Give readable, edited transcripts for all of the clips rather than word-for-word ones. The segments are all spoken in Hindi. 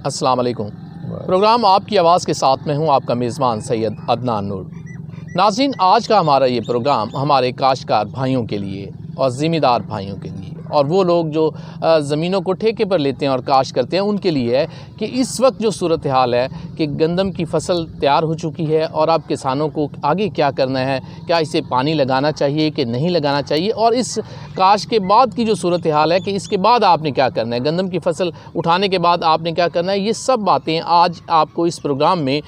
अस्सलाम वालेकुम। प्रोग्राम आपकी आवाज़ के साथ में हूँ, आपका मेज़बान सैयद अदनान नूर। नाज़रीन, आज का हमारा ये प्रोग्राम हमारे काश्तकार भाइयों के लिए और ज़िम्मेदार भाइयों के लिए और वो लोग जो ज़मीनों को ठेके पर लेते हैं और काश्त करते हैं उनके लिए है कि इस वक्त जो सूरत हाल है कि गंदम की फसल तैयार हो चुकी है और अब किसानों को आगे क्या करना है, क्या इसे पानी लगाना चाहिए कि नहीं लगाना चाहिए, और इस काश्त के बाद की जो सूरत हाल है कि इसके बाद आपने क्या करना है, गंदम की फसल उठाने के बाद आपने क्या करना है, ये सब बातें आज आपको इस प्रोग्राम में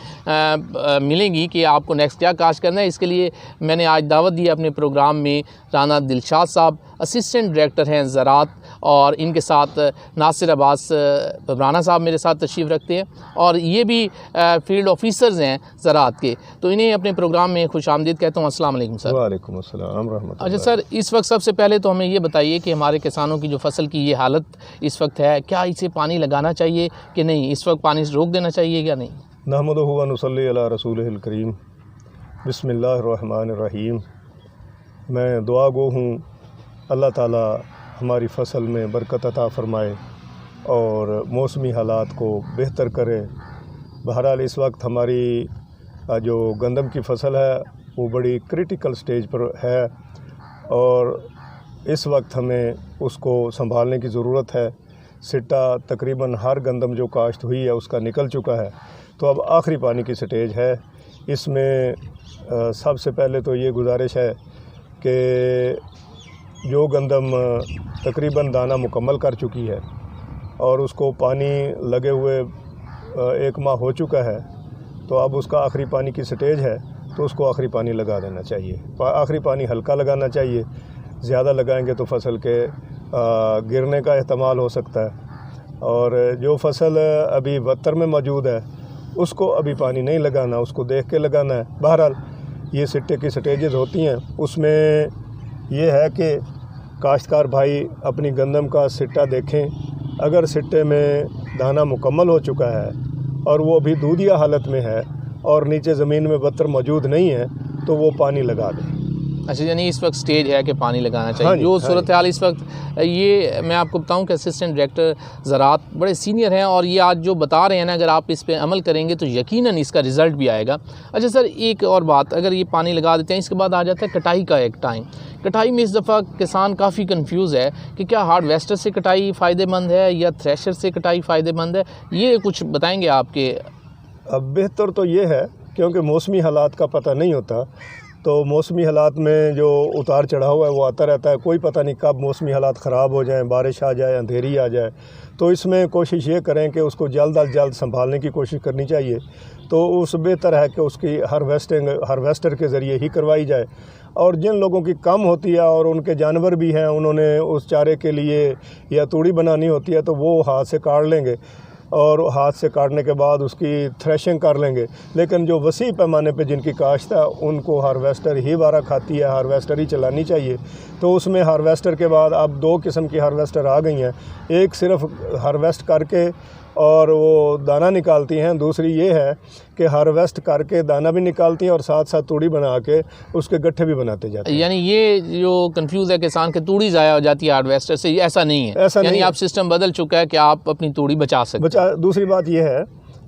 मिलेंगी कि आपको नेक्स्ट क्या काश्त करना है। इसके लिए मैंने आज दावत दी अपने प्रोग्राम में राना दिलशाद साहब, असिस्टेंट डायरेक्टर हैं ज़राअत, और इनके साथ नासिर अब्बास राना साहब मेरे साथ तशरीफ़ रखते हैं और ये भी फील्ड ऑफिसर्स हैं ज़राअत के, तो इन्हें अपने प्रोग्राम में खुशामदीद कहता हूँ। अस्सलाम वालेकुम सर। वालेकुम अस्सलाम रहमतुल्लाह। अच्छा सर, इस वक्त सबसे पहले तो हमें ये बताइए कि हमारे किसानों की जो फसल की ये हालत इस वक्त है, क्या इसे पानी लगाना चाहिए कि नहीं, इस वक्त पानी रोक देना चाहिए या नहीं? नहमदुहु व नुसल्ली अला रसूलिहिल करीम, बिस्मिल्लाहिर्रहमानिर्रहीम। मैं दुआ गो हूँ अल्लाह ताला हमारी फ़सल में बरकत अता फ़रमाए और मौसमी हालात को बेहतर करे। बहरहाल इस वक्त हमारी जो गंदम की फ़सल है वो बड़ी क्रिटिकल स्टेज पर है और इस वक्त हमें उसको संभालने की ज़रूरत है। सिट्टा तकरीबन हर गंदम जो काश्त हुई है उसका निकल चुका है, तो अब आखिरी पानी की स्टेज है। इसमें सबसे पहले तो ये गुजारिश है कि जो गंदम तकरीबन दाना मुकम्मल कर चुकी है और उसको पानी लगे हुए 1 माह हो चुका है, तो अब उसका आखिरी पानी की स्टेज है, तो उसको आखिरी पानी लगा देना चाहिए। आखिरी पानी हल्का लगाना चाहिए, ज़्यादा लगाएंगे तो फसल के गिरने का एहतमाल हो सकता है। और जो फसल अभी बत्तर में मौजूद है उसको अभी पानी नहीं लगाना, उसको देख के लगाना है। बहरहाल ये सिट्टे की स्टेजेस होती हैं, उसमें ये है कि काश्तकार भाई अपनी गंदम का सिट्टा देखें। अगर सिट्टे में दाना मुकम्मल हो चुका है और वो अभी दूधिया हालत में है और नीचे ज़मीन में बत्तर मौजूद नहीं है तो वो पानी लगा दें। अच्छा, यानी इस वक्त स्टेज है कि पानी लगाना चाहिए। हाँ जो सूरत हाल इस वक्त ये मैं आपको बताऊं कि असिस्टेंट डायरेक्टर ज़राअत बड़े सीनियर हैं और ये आज जो बता रहे हैं ना, अगर आप इस पे अमल करेंगे तो यकीनन इसका रिज़ल्ट भी आएगा। अच्छा सर, एक और बात, अगर ये पानी लगा देते हैं इसके बाद आ जाता है कटाई का एक टाइम। कटाई में इस दफ़ा किसान काफ़ी कंफ्यूज है कि क्या हार्वेस्टर से कटाई फ़ायदेमंद है या थ्रेशर से कटाई फ़ायदेमंद है, ये कुछ बताएंगे आपके? अब बेहतर तो ये है क्योंकि मौसमी हालात का पता नहीं होता, तो मौसमी हालात में जो उतार चढ़ाव है वो आता रहता है। कोई पता नहीं कब मौसमी हालात ख़राब हो जाएं, बारिश आ जाए, अंधेरी आ जाए, तो इसमें कोशिश ये करें कि उसको जल्द अज जल्द संभालने की कोशिश करनी चाहिए। तो उस बेहतर है कि उसकी हार्वेस्टर के ज़रिए ही करवाई जाए। और जिन लोगों की कम होती है और उनके जानवर भी हैं, उन्होंने उस चारे के लिए या तूड़ी बनानी होती है, तो वो हाथ से काट लेंगे और हाथ से काटने के बाद उसकी थ्रेशिंग कर लेंगे। लेकिन जो वसी पैमाने पे जिनकी काश्त है उनको हार्वेस्टर ही वारा खाती है, हार्वेस्टर ही चलानी चाहिए। तो उसमें हार्वेस्टर के बाद अब 2 किस्म की हार्वेस्टर आ गई हैं। एक सिर्फ हार्वेस्ट करके और वो दाना निकालती हैं, दूसरी ये है कि हार्वेस्ट करके दाना भी निकालती हैं और साथ साथ तूड़ी बना के उसके गट्ठे भी बनाते जाते हैं। यानी ये जो कंफ्यूज है किसान के तूड़ी ज़ाया हो जाती है हार्वेस्टर से, ऐसा नहीं है। ऐसा यानी नहीं, आप सिस्टम बदल चुका है कि आप अपनी तूड़ी बचा सकते हैं। दूसरी बात ये है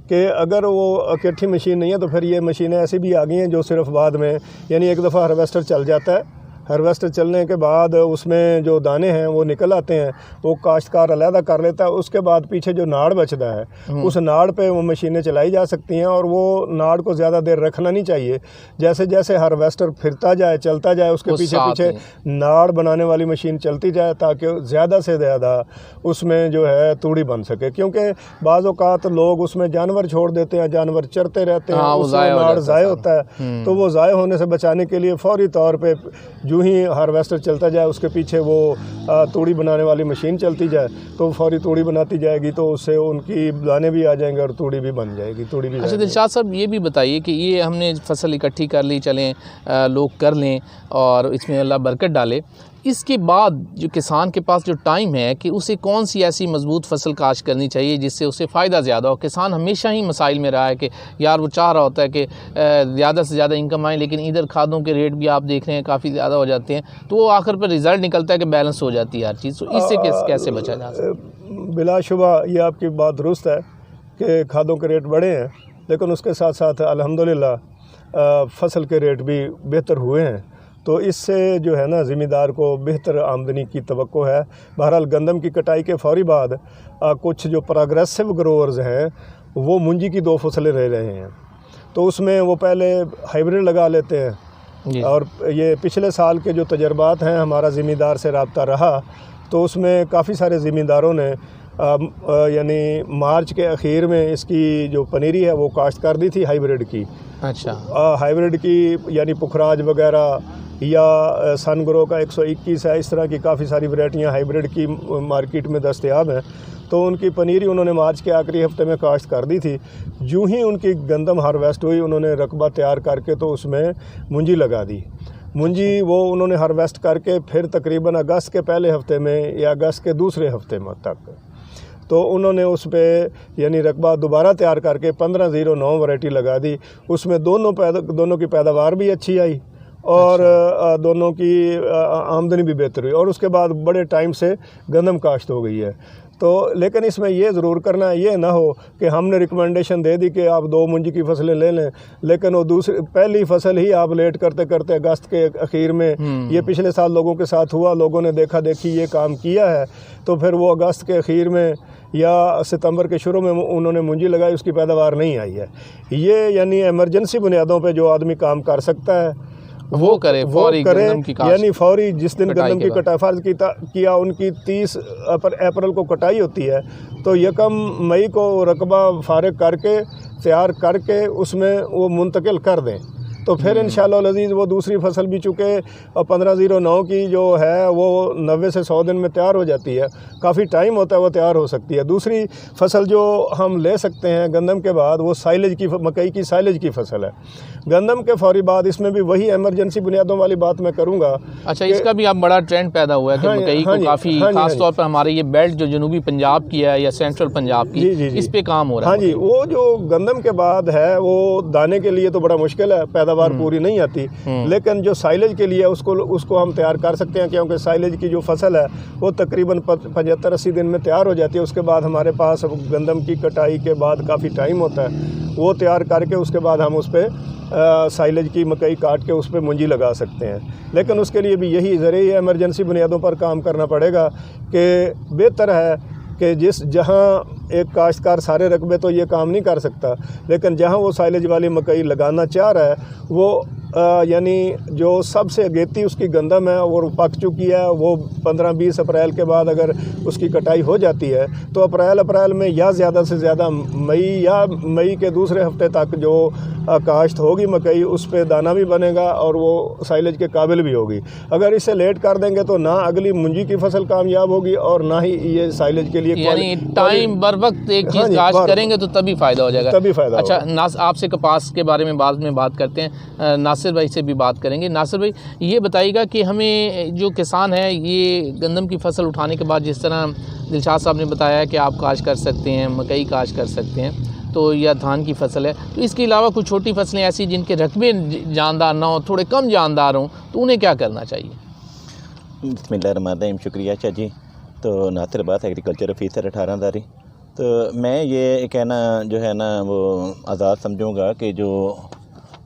कि अगर वो इकट्ठी मशीन नहीं है तो फिर ये मशीनें ऐसी भी आ गई हैं जो सिर्फ बाद में, यानी एक दफ़ा हार्वेस्टर चल जाता है, हार्वेस्टर चलने के बाद उसमें जो दाने हैं वो निकल आते हैं, वो काश्तकार अलहदा कर लेता है। उसके बाद पीछे जो नाड़ बचता है उस नाड़ पे वो मशीनें चलाई जा सकती हैं और वो नाड़ को ज़्यादा देर रखना नहीं चाहिए। जैसे जैसे हार्वेस्टर फिरता जाए, चलता जाए, उसके पीछे पीछे नाड़ बनाने वाली मशीन चलती जाए ताकि ज़्यादा से ज़्यादा उसमें जो है तूड़ी बन सके। क्योंकि बाज़ औक़ात लोग उसमें जानवर छोड़ देते हैं, जानवर चरते रहते हैं, उसमें नाड़ ज़ाय होता है। तो वो ज़ाय होने से बचाने के लिए फ़ौरी तौर पर जो ही हार्वेस्टर चलता जाए उसके पीछे वो तूड़ी बनाने वाली मशीन चलती जाए तो फौरी तूड़ी बनाती जाएगी, तो उससे उनकी दाने भी आ जाएंगे और तूड़ी भी बन जाएगी, तूड़ी भी। अच्छा दिलशाद साहब, ये भी बताइए कि ये हमने फसल इकट्ठी कर ली, चलें लोग कर लें और इसमें अल्लाह बरकत डाले, इसके बाद जो किसान के पास जो टाइम है कि उसे कौन सी ऐसी मजबूत फसल काश्त करनी चाहिए जिससे उसे फ़ायदा ज़्यादा हो। किसान हमेशा ही मसाइल में रहा है कि यार वो चाह रहा होता है कि ज़्यादा से ज़्यादा इनकम आए, लेकिन इधर खादों के रेट भी आप देख रहे हैं काफ़ी ज़्यादा हो जाते हैं, तो वो आखिर पर रिज़ल्ट निकलता है कि बैलेंस हो जाती है हर चीज़। तो इससे कैसे बचा जा सकता है? बिलाशुबा ये आपकी बात दुरुस्त है कि खादों के रेट बढ़े हैं, लेकिन उसके साथ साथ अल्हम्दुलिल्लाह फसल के रेट भी बेहतर हुए हैं। तो इससे जो है ना ज़मींदार को बेहतर आमदनी की तवक्को है। बहरहाल गंदम की कटाई के फौरी बाद कुछ जो प्रोग्रेसिव ग्रोअर्स हैं वो मुंजी की 2 फसलें रह रहे हैं, तो उसमें वो पहले हाइब्रिड लगा लेते हैं। और ये पिछले साल के जो तजर्बात हैं, हमारा ज़मींदार से रब्ता रहा, तो उसमें काफ़ी सारे ज़मींदारों ने यानी मार्च के आखिर में इसकी जो पनीरी है वो काश्त कर दी थी हाइब्रिड की। अच्छा। हाइब्रिड की यानी पुखराज वगैरह या सन ग्रो का 121 है, इस तरह की काफ़ी सारी वैरायटियाँ हाइब्रिड की मार्केट में दस्तयाब हैं। तो उनकी पनीरी उन्होंने मार्च के आखिरी हफ्ते में काश्त कर दी थी। यूँ ही उनकी गंदम हार्वेस्ट हुई, उन्होंने रकबा तैयार करके तो उसमें मुंजी लगा दी। मुंजी वो उन्होंने हार्वेस्ट करके फिर तकरीबन अगस्त के पहले हफ्ते में या अगस्त के दूसरे हफ्ते में तक तो उन्होंने उस पर यानी रकबा दोबारा तैयार करके 1509 वैरायटी लगा दी। उसमें दोनों की पैदावार भी अच्छी आई और दोनों की आमदनी भी बेहतर हुई, और उसके बाद बड़े टाइम से गंदम काश्त हो गई है। तो लेकिन इसमें ये ज़रूर करना है, ये ना हो कि हमने रिकमेंडेशन दे दी कि आप 2 मुंजी की फसलें ले लें, लेकिन वो पहली फसल ही आप लेट करते करते अगस्त के आखिर में, ये पिछले साल लोगों के साथ हुआ, लोगों ने देखा देखी ये काम किया है, तो फिर वो अगस्त के आखिर में या सितंबर के शुरू में उन्होंने मुंजी लगाई, उसकी पैदावार नहीं आई है। ये यानी इमरजेंसी बुनियादों पे जो आदमी काम कर सकता है वो करे, यानी फौरी जिस दिन गंदम की कटाई फर्ज किया उनकी 30 अप्रैल को कटाई होती है, तो यकम मई को रकबा फारिग करके तैयार करके उसमें वो मुंतकिल कर दें, तो फिर इंशाअल्लाह अज़ीज़ वो दूसरी फसल भी चूँकि 1509 की जो है वो 90 से 100 दिन में तैयार हो जाती है, काफ़ी टाइम होता है वो तैयार हो सकती है। दूसरी फसल जो हम ले सकते हैं गंदम के बाद वो साइलेज की मकई की साइलेज की फसल है। गंदम के फौरी बाद इसमें भी वही इमरजेंसी बुनियादों वाली बात मैं करूँगा। अच्छा, इसका भी अब बड़ा ट्रेंड पैदा हुआ है कि मकई को काफ़ी खास तौर पर हमारे ये बेल्ट जो जनूबी पंजाब की है या सेंट्रल पंजाब की, इस पे काम हो रहा है। हाँ जी, वो जो गंदम के बाद है वो दाने के लिए तो बड़ा मुश्किल है, पैदावार पूरी नहीं आती, लेकिन जो साइलेज के लिए उसको हम तैयार कर सकते हैं, क्योंकि साइलेज की जो फसल है वो तकरीबन 75-80 दिन में तैयार हो जाती है। उसके बाद हमारे पास गंदम की कटाई के बाद काफ़ी टाइम होता है, वो तैयार करके उसके बाद हम उस पर साइलेज की मकई काट के उस पर मुंजी लगा सकते हैं। लेकिन उसके लिए भी यही ज़रूरी है, इमरजेंसी बुनियादों पर काम करना पड़ेगा कि बेहतर है कि जहाँ एक काश्तकार सारे रकबे तो ये काम नहीं कर सकता, लेकिन जहाँ वो साइलेज वाली मकई लगाना चाह रहा है वो यानी जो सबसे अगेती उसकी गंदम है और पक चुकी है, वो 15-20 अप्रैल के बाद अगर उसकी कटाई हो जाती है तो अप्रैल में या ज़्यादा से ज़्यादा मई के दूसरे हफ्ते तक जो काश्त होगी मकई उस पर दाना भी बनेगा और वो साइलेज के काबिल भी होगी। अगर इसे लेट कर देंगे तो ना अगली मुंजी की फसल कामयाब होगी और ना ही ये साइलेज के लिए, यानी टाइम बर वक्त एक चीज़ काश्त करेंगे तो तभी फ़ायदा हो जाएगा, तभी फ़ायदा। अच्छा, आपसे कपास के बारे में बाद में बात करते हैं, नासिर भाई से भी बात करेंगे। नासिर भाई, ये बताइएगा कि हमें जो किसान है ये गंदम की फसल उठाने के बाद, जिस तरह दिलशाद साहब ने बताया कि आप काश्त कर सकते हैं, मकई काश्त कर सकते हैं, तो या धान की फसल है, तो इसके अलावा कुछ छोटी फसलें ऐसी जिनके रकबे जानदार ना हो, थोड़े कम जानदार हों, तो उन्हें क्या करना चाहिए? बिस्मिल्लाहिर्रहमानिर्रहीम, शुक्रिया अच्छा जी। तो नासिर बात एग्रीकल्चर ऑफिसर 18 दारी। तो मैं ये कहना जो है ना वो आज़ाद समझूंगा कि जो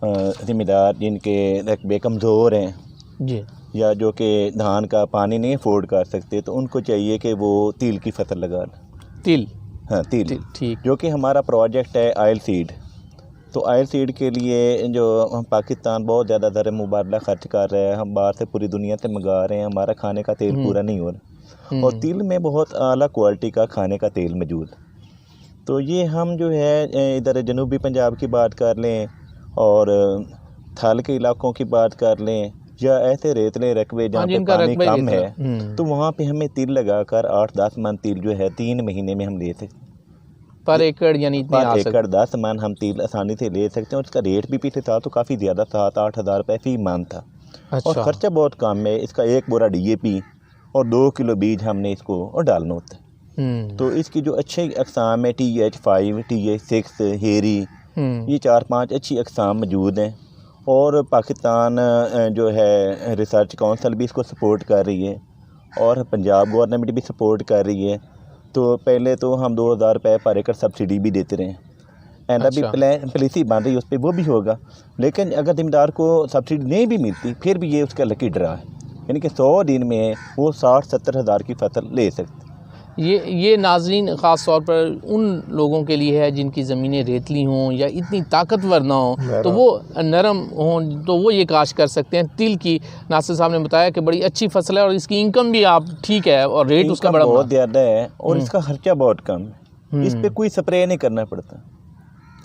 ज़िम्मेदार जिनके रकबे कमज़ोर हैं जी, या जो कि धान का पानी नहीं अफोर्ड कर सकते, तो उनको चाहिए कि वो तिल की फसल लगा लें। तिल? हाँ, तिल, ठीक। जो कि हमारा प्रोजेक्ट है ऑयल सीड। तो ऑयल सीड के लिए जो हम पाकिस्तान बहुत ज़्यादा ज़र मुबादला खर्च कर रहा है, हम बाहर से पूरी दुनिया से मंगा रहे हैं, हमारा खाने का तेल पूरा नहीं हो रहा, और तिल में बहुत आला क्वालिटी का खाने का तेल मौजूद। तो ये हम जो है इधर जनूबी पंजाब की बात कर लें और थल के इलाकों की बात कर लें या ऐसे रेतले रकबे जहाँ पे पानी कम है, तो वहाँ पे हमें तिल लगाकर 8-10 मन तिल जो है 3 महीने में हम ले सकते। पर एकड़ यानी पर एकड़ 10 मन हम तिल आसानी से ले सकते हैं, और इसका रेट भी पिछले साल तो काफ़ी ज़्यादा 7-8 हज़ार रुपये फी मन था। अच्छा। और ख़र्चा बहुत कम है, इसका 1 बोरा DAP और 2 किलो बीज हमने इसको और डालना होता है। तो इसकी जो अच्छे अक़साम है TH5, TH6, हेरी, ये 4-5 अच्छी अक़साम मौजूद हैं, और पाकिस्तान जो है रिसर्च काउंसिल भी इसको सपोर्ट कर रही है और पंजाब गवर्नमेंट भी सपोर्ट कर रही है। तो पहले तो हम 2000 रुपये पर एकड़ सब्सिडी भी देते रहे एंड अभी अच्छा। पॉलिसी बन रही है उस पर, वो भी होगा। लेकिन अगर ज़मींदार को सब्सिडी नहीं भी मिलती फिर भी ये उसका लकी ड्रा है, यानी कि 100 दिन में वो 60-70 हज़ार की फसल ले सकते। ये नाज़रीन ख़ास तौर पर उन लोगों के लिए है जिनकी ज़मीनें रेतली हों या इतनी ताकतवर ना हों, तो वो नरम हों, तो वो ये काश्त कर सकते हैं। तिल की नासिर साहब ने बताया कि बड़ी अच्छी फसल है और इसकी इनकम भी आप ठीक है और रेट उसका बड़ा बहुत ज़्यादा है और इसका खर्चा बहुत कम है, इस पर कोई स्प्रे नहीं करना पड़ता।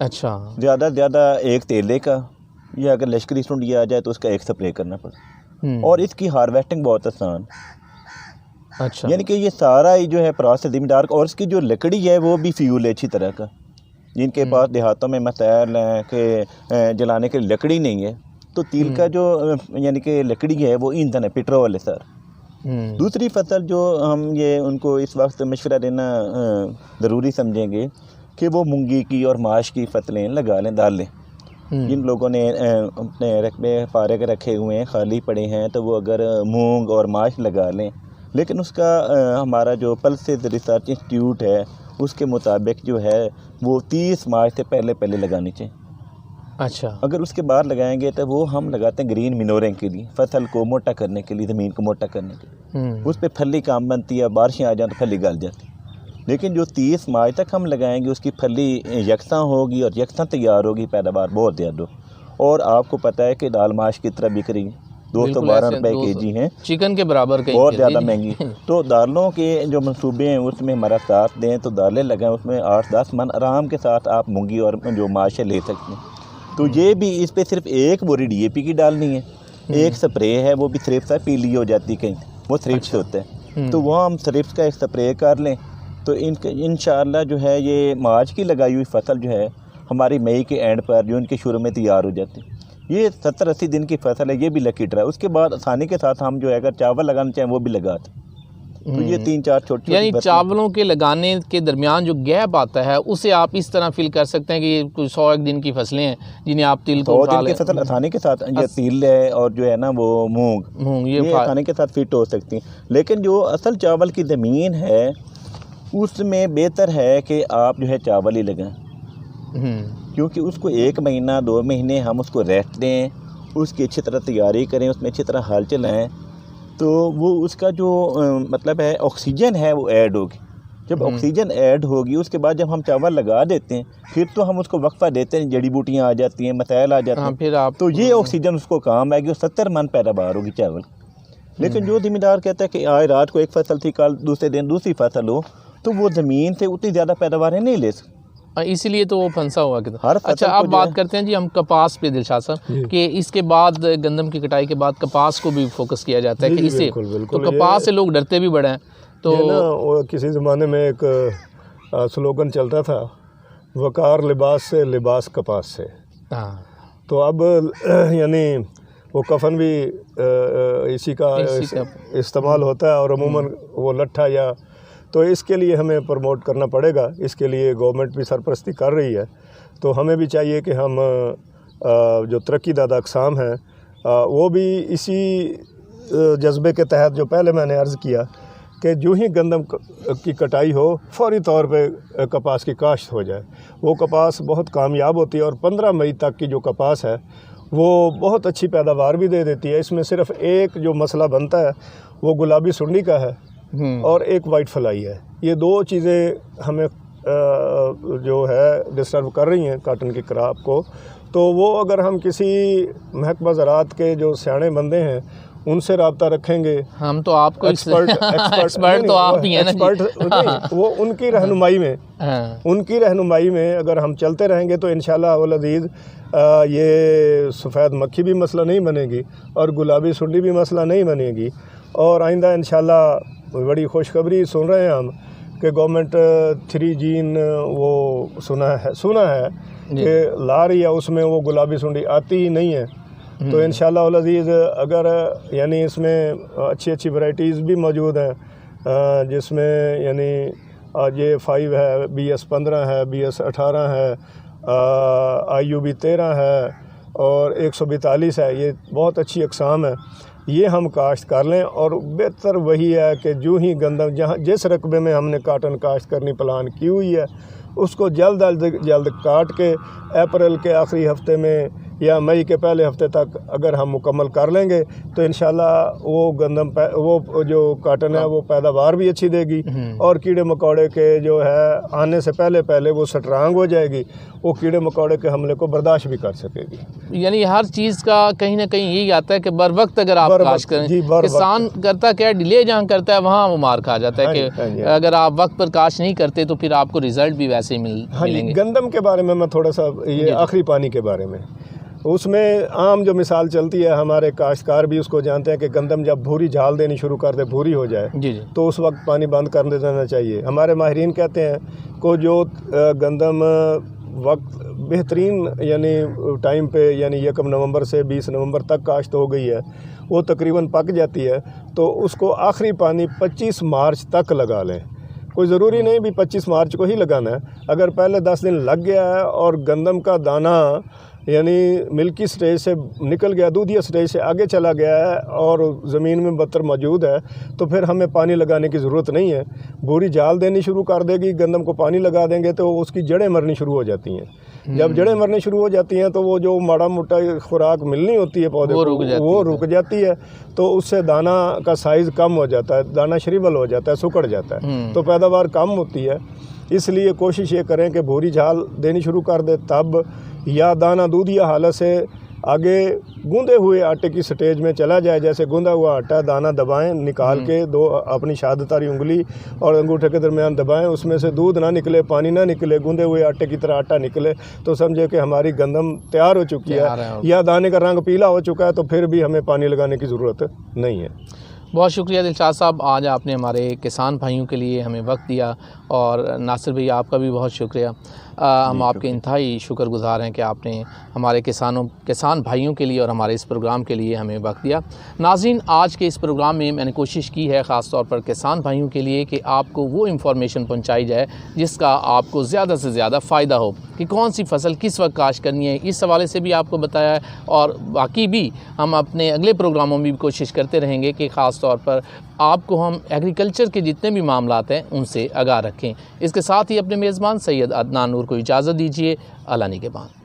अच्छा, ज़्यादा से ज़्यादा एक तेले का, या अगर लश्करी सुंडी आ जाए तो उसका एक स्प्रे करना पड़ता। और इसकी हार्वेस्टिंग बहुत आसान। अच्छा, यानी कि ये सारा ही जो है प्रोसेस ज़मींदार का, और इसकी जो लकड़ी है वो भी फ्यूल है अच्छी तरह का। जिनके पास देहातों में मसाइल हैं कि जलाने के लिए लकड़ी नहीं है, तो तिल का जो यानी कि लकड़ी है वो ईंधन है, पेट्रोल है सर। दूसरी फसल जो हम ये उनको इस वक्त मशवरा देना ज़रूरी समझेंगे कि वो मूंगी की और माश की फसलें लगा लें, डाल लें। जिन लोगों ने अपने रकबे फारग रखे हुए हैं, खाली पड़े हैं, तो वो अगर मूंग और माश लगा लें। लेकिन उसका हमारा जो पल्सेस रिसर्च इंस्टीट्यूट है उसके मुताबिक जो है वो 30 मार्च से पहले लगानी चाहिए। अच्छा, अगर उसके बाद लगाएंगे तो वो हम लगाते हैं ग्रीन मिनोरिंग के लिए, फसल को मोटा करने के लिए, ज़मीन को मोटा करने के लिए। उस पर फली काम बनती है, बारिशें आ जाए तो फली गल जाती है। लेकिन जो 30 मार्च तक हम लगाएंगे उसकी फली यकसा होगी और यकसा तैयार होगी, पैदावार बहुत ज़्यादा। और आपको पता है कि दाल माश की तरह बिक रही है, 212 रुपये केजी हैं, चिकन के बराबर कहीं बहुत ज़्यादा महंगी। तो दालों के जो मंसूबे हैं उसमें हमारा साथ दें तो दालें लगाएं, उसमें 8-10 मन आराम के साथ आप मूंगी और जो माश है ले सकते हैं। तो ये भी इस पर सिर्फ एक बोरी DAP की डालनी है, एक स्प्रे है, वो भी थ्रिप्स है, पीली हो जाती कहीं, वो थ्रिप्स होते हैं, तो वो हम थ्रिप्स का एक स्प्रे कर लें तो इंशाअल्लाह जो है ये मार्च की लगाई हुई फसल जो है हमारी मई के एंड पर जून के शुरू में तैयार हो जाती है। ये 70-80 दिन की फसल है, ये भी लकी ड्रा है। उसके बाद आसानी के साथ हम जो है अगर चावल लगाना चाहें वो भी लगाते। तो ये 3-4 छोटी यानी चावलों के लगाने के दरमियान जो गैप आता है उसे आप इस तरह फील कर सकते हैं कि ये कुछ 100 दिन की फसलें हैं जिन्हें आप तिल को 100 दिन की फसल आसानी के साथ, ये तिल है और जो है ना वो मूंग ये आसानी के साथ फिट हो सकती हैं। लेकिन जो असल चावल की ज़मीन है उसमें बेहतर है कि आप जो है चावल ही लगाएं, क्योंकि उसको 1 महीना 2 महीने हम उसको रेस्ट दें, उसकी अच्छी तरह तैयारी करें, उसमें अच्छी तरह हल चलाएं, तो वो उसका जो मतलब है ऑक्सीजन है वो ऐड होगी। जब ऑक्सीजन ऐड होगी उसके बाद जब हम चावल लगा देते हैं फिर तो हम उसको वक्फा देते हैं, जड़ी बूटियाँ आ जाती हैं, मसाइल आ जाते हैं, फिर आप तो ये ऑक्सीजन उसको काम आएगी और 70 मन पैदावार होगी चावल। लेकिन जो ज़मींदार कहता है कि आज रात को एक फसल थी, कल दूसरे दिन दूसरी फसल हो, तो वो ज़मीन से उतनी ज़्यादा पैदावार नहीं ले सकते, इसीलिए तो वो फंसा हुआ कि अच्छा अब बात करते हैं जी हम कपास पे दिलशाद साहब कि इसके बाद गंदम की कटाई के बाद कपास को भी फोकस किया जाता है कि इसे तो कपास से लोग डरते भी बड़े हैं। तो वो किसी ज़माने में एक स्लोगन चलता था, वकार लिबास से, लिबास कपास से। तो अब यानी वो कफन भी इसी का इस्तेमाल होता है और अमूमन वो लट्ठा या, तो इसके लिए हमें प्रमोट करना पड़ेगा। इसके लिए गवर्नमेंट भी सरपरस्ती कर रही है, तो हमें भी चाहिए कि हम जो तरक्की दादा अक़साम हैं वो भी इसी जज्बे के तहत, जो पहले मैंने अर्ज़ किया कि जो ही गंदम की कटाई हो फौरी तौर पे कपास की काश्त हो जाए। वो कपास बहुत कामयाब होती है और 15 मई तक की जो कपास है वो बहुत अच्छी पैदावार भी दे देती है। इसमें सिर्फ एक जो मसला बनता है वो गुलाबी सुंडी का है और एक वाइट फ्लाई है। ये 2 चीज़ें हमें जो है डिस्टर्ब कर रही हैं काटन की क्रॉप को। तो वो अगर हम किसी महकमा ज़राअत के जो सियाने बंदे हैं उनसे रब्ता रखेंगे, हम तो आपको एक्सपर्ट तो आप ही हैं ना, एक्सपर्ट वो उनकी रहनुमाई में अगर हम चलते रहेंगे तो इंशाल्लाह वल अज़ीज़ ये सफ़ेद मक्खी भी मसला नहीं बनेगी और गुलाबी सुंडी भी मसला नहीं बनेगी। और आइंदा इंशाल्लाह बड़ी खुशखबरी सुन रहे हैं हम कि गवर्नमेंट 3 जीन वो सुना है कि ला रही है, उसमें वो गुलाबी सुंडी आती ही नहीं है। तो इंशाल्लाह अल अज़ीज़ अगर यानी इसमें अच्छी वैराइटीज़ भी मौजूद हैं जिसमें यानी ये 5 है, BS 15 है, BS 18 है, IUB 13 है और 142 है। ये बहुत अच्छी अक़साम है। ये हम काश्त कर लें। और बेहतर वही है कि जो ही गंदम जहाँ जिस रकबे में हमने काटन काश्त करनी प्लान की हुई है उसको जल्द काट के अप्रैल के आखिरी हफ्ते में या मई के पहले हफ्ते तक अगर हम मुकम्मल कर लेंगे तो इंशाल्लाह वो गंदम वो जो काटन है वो पैदावार भी अच्छी देगी और कीड़े मकोड़े के जो है आने से पहले वो स्ट्रांग हो जाएगी, वो कीड़े मकोड़े के हमले को बर्दाश्त भी कर सकेगी। यानी हर चीज़ का कहीं ना कहीं यही आता है कि बर वक्त अगर आप काश्त करें, किसान करता क्या है, डिले जहाँ करता है वहाँ वो मार खा जाता है कि अगर आप वक्त पर काश्त नहीं करते तो फिर आपको रिजल्ट भी वैसे ही मिलेंगे। गंदम के बारे में मैं थोड़ा सा ये आखिरी पानी के बारे में, उसमें आम जो मिसाल चलती है, हमारे काश्तकार भी उसको जानते हैं कि गंदम जब भूरी झाल देनी शुरू कर दे, भूरी हो जाए जी। तो उस वक्त पानी बंद कर देना चाहिए। हमारे माहिरीन कहते हैं को जो गंदम वक्त बेहतरीन यानी टाइम पे यानी 1 नवंबर से 20 नवंबर तक काश्त हो गई है, वो तकरीबन पक जाती है, तो उसको आखिरी पानी 25 मार्च तक लगा लें। कोई ज़रूरी नहीं भी 25 मार्च को ही लगाना है, अगर पहले 10 दिन लग गया है और गंदम का दाना यानी मिल्की स्टेज से निकल गया, दूधिया स्टेज से आगे चला गया है और ज़मीन में बत्तर मौजूद है, तो फिर हमें पानी लगाने की ज़रूरत नहीं है। भूरी जाल देनी शुरू कर देगी, गंदम को पानी लगा देंगे तो उसकी जड़ें मरनी शुरू हो जाती हैं। जब जड़ें मरनी शुरू हो जाती हैं तो वो जो माड़ा मोटा खुराक मिलनी होती है पौधे को वो रुक जाती है, तो उससे दाना का साइज़ कम हो जाता है, दाना श्रिबल हो जाता है, सुकड़ जाता है, तो पैदावार कम होती है। इसलिए कोशिश ये करें कि भूरी झाल देनी शुरू कर दे तब, या दाना दूधिया हालत से आगे गूंदे हुए आटे की स्टेज में चला जाए। जैसे गूंदा हुआ आटा दाना दबाएं, निकाल के दो अपनी शहादतारी उंगली और अंगूठे के दरमियान दबाएं, उसमें से दूध ना निकले, पानी ना निकले, गूंदे हुए आटे की तरह आटा निकले, तो समझे कि हमारी गंदम तैयार हो चुकी है। या दाने का रंग पीला हो चुका है तो फिर भी हमें पानी लगाने की ज़रूरत नहीं है। बहुत शुक्रिया दिलशाद साहब, आज आपने हमारे किसान भाइयों के लिए हमें वक्त दिया, और नासिर भैया आपका भी बहुत शुक्रिया। हम आपके इंतहाई शुक्रगुज़ार हैं कि आपने हमारे किसान भाइयों के लिए और हमारे इस प्रोग्राम के लिए हमें वक्त दिया। नाज़रीन, आज के इस प्रोग्राम में मैंने कोशिश की है ख़ास तौर पर किसान भाइयों के लिए कि आपको वो इन्फॉर्मेशन पहुंचाई जाए जिसका आपको ज़्यादा से ज़्यादा फ़ायदा हो, कि कौन सी फसल किस वक्त काश्त करनी है, इस हवाले से भी आपको बताया है। और बाकी भी हम अपने अगले प्रोग्रामों में भी कोशिश करते रहेंगे कि ख़ास तौर पर आपको हम एग्रीकल्चर के जितने भी मामलात हैं उनसे आगाह रखें। इसके साथ ही अपने मेज़बान सैयद अदनान नूर को इजाज़त दीजिए। अल्लाह निगहबान।